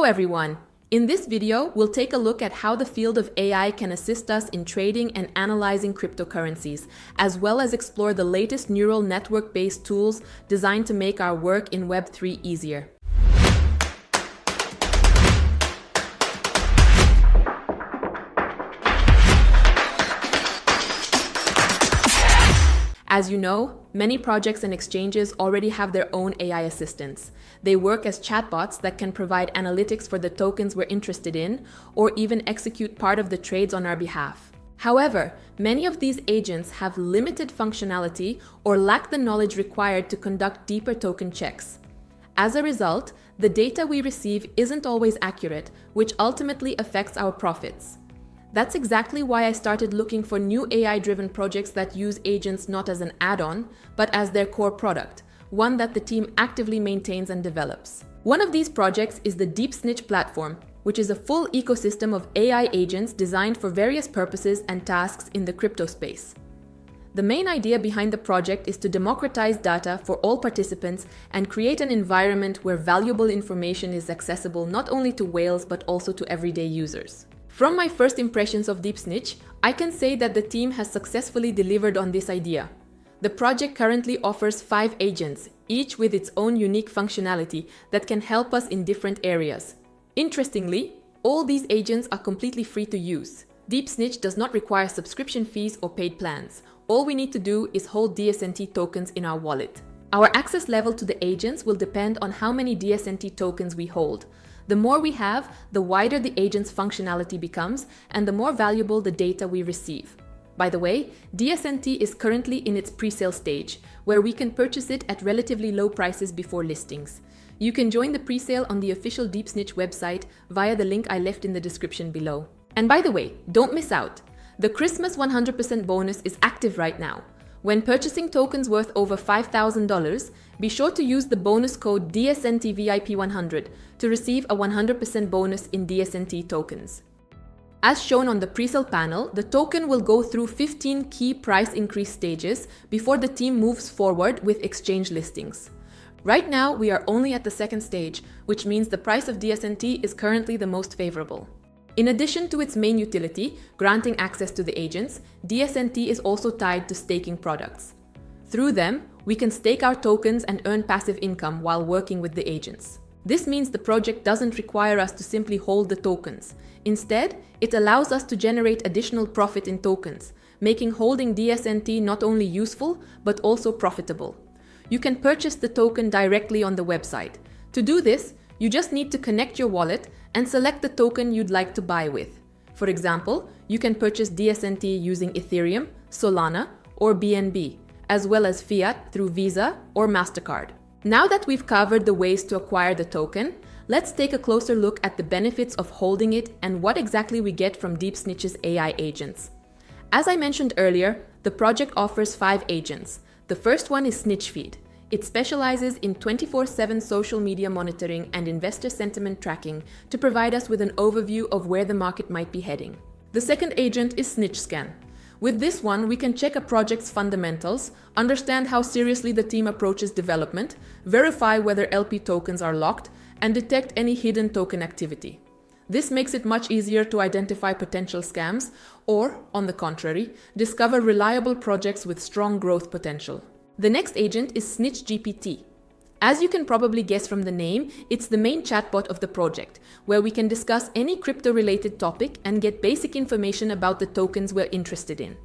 everyone! In this video, we'll take a look at how the field of AI can assist us in trading and analyzing cryptocurrencies, as well as explore the latest neural network-based tools designed to make our work in Web3 easier. As you know, many projects and exchanges already have their own AI assistants. They work as chatbots that can provide analytics for the tokens we're interested in, or even execute part of the trades on our behalf. However, many of these agents have limited functionality or lack the knowledge required to conduct deeper token checks. As a result, the data we receive isn't always accurate, which ultimately affects our profits. That's exactly why I started looking for new AI-driven projects that use agents not as an add-on, but as their core product, one that the team actively maintains and develops. One of these projects is the Snitch platform, which is a full ecosystem of AI agents designed for various purposes and tasks in the crypto space. The main idea behind the project is to democratize data for all participants and create an environment where valuable information is accessible not only to whales but also to everyday users. From my first impressions of Snitch, I can say that the team has successfully delivered on this idea. The project currently offers 5 agents, each with its own unique functionality that can help us in different areas. Interestingly, all these agents are completely free to use. Snitch does not require subscription fees or paid plans. All we need to do is hold DSNT tokens in our wallet. Our access level to the agents will depend on how many DSNT tokens we hold. The more we have, the wider the agent's functionality becomes, and the more valuable the data we receive. By the way, DSNT is currently in its pre-sale stage, where we can purchase it at relatively low prices before listings. You can join the pre-sale on the official Snitch website via the link I left in the description below. And by the way, don't miss out! The Christmas 100% bonus is active right now. When purchasing tokens worth over $5,000, be sure to use the bonus code DSNTVIP100 to receive a 100% bonus in DSNT tokens. As shown on the presale panel, the token will go through 15 key price increase stages before the team moves forward with exchange listings. Right now, we are only at the second stage, which means the price of DSNT is currently the most favorable. In addition to its main utility, granting access to the agents, DSNT is also tied to staking products. Through them, we can stake our tokens and earn passive income while working with the agents. This means the project doesn't require us to simply hold the tokens. Instead, it allows us to generate additional profit in tokens, making holding DSNT not only useful, but also profitable. You can purchase the token directly on the website. To do this, you just need to connect your wallet and select the token you'd like to buy with. For example, you can purchase DSNT using Ethereum, Solana, or BNB, as well as fiat through Visa or MasterCard. Now that we've covered the ways to acquire the token, let's take a closer look at the benefits of holding it and what exactly we get from Snitch's AI agents. As I mentioned earlier, the project offers 5 agents. The first one is Snitch Feed. It specializes in 24/7 social media monitoring and investor sentiment tracking to provide us with an overview of where the market might be heading. The second agent is Snitch Scan. With this one, we can check a project's fundamentals, understand how seriously the team approaches development, verify whether LP tokens are locked, and detect any hidden token activity. This makes it much easier to identify potential scams or, on the contrary, discover reliable projects with strong growth potential. The next agent is Snitch GPT. As you can probably guess from the name, it's the main chatbot of the project, where we can discuss any crypto-related topic and get basic information about the tokens we're interested in.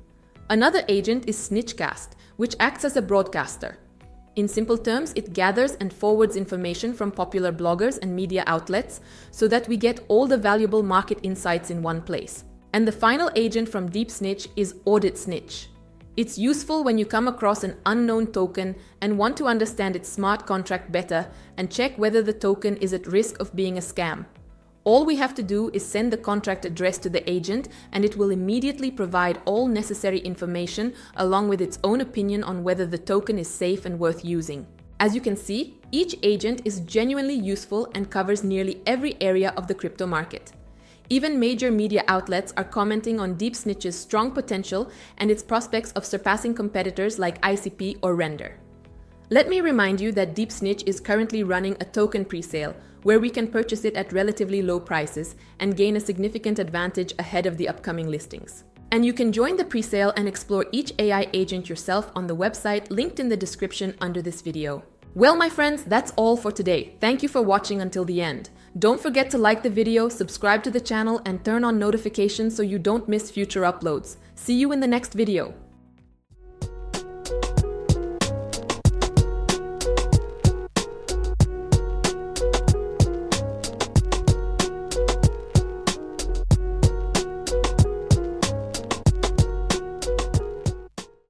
Another agent is Snitchcast, which acts as a broadcaster. In simple terms, it gathers and forwards information from popular bloggers and media outlets so that we get all the valuable market insights in one place. And the final agent from Snitch is Audit Snitch. It's useful when you come across an unknown token and want to understand its smart contract better and check whether the token is at risk of being a scam. All we have to do is send the contract address to the agent and it will immediately provide all necessary information along with its own opinion on whether the token is safe and worth using. As you can see, each agent is genuinely useful and covers nearly every area of the crypto market. Even major media outlets are commenting on Snitch's strong potential and its prospects of surpassing competitors like ICP or Render. Let me remind you that Snitch is currently running a token presale, where we can purchase it at relatively low prices and gain a significant advantage ahead of the upcoming listings. And you can join the pre-sale and explore each AI agent yourself on the website linked in the description under this video. Well, my friends, that's all for today. Thank you for watching until the end. Don't forget to like the video, subscribe to the channel, and turn on notifications so you don't miss future uploads. See you in the next video.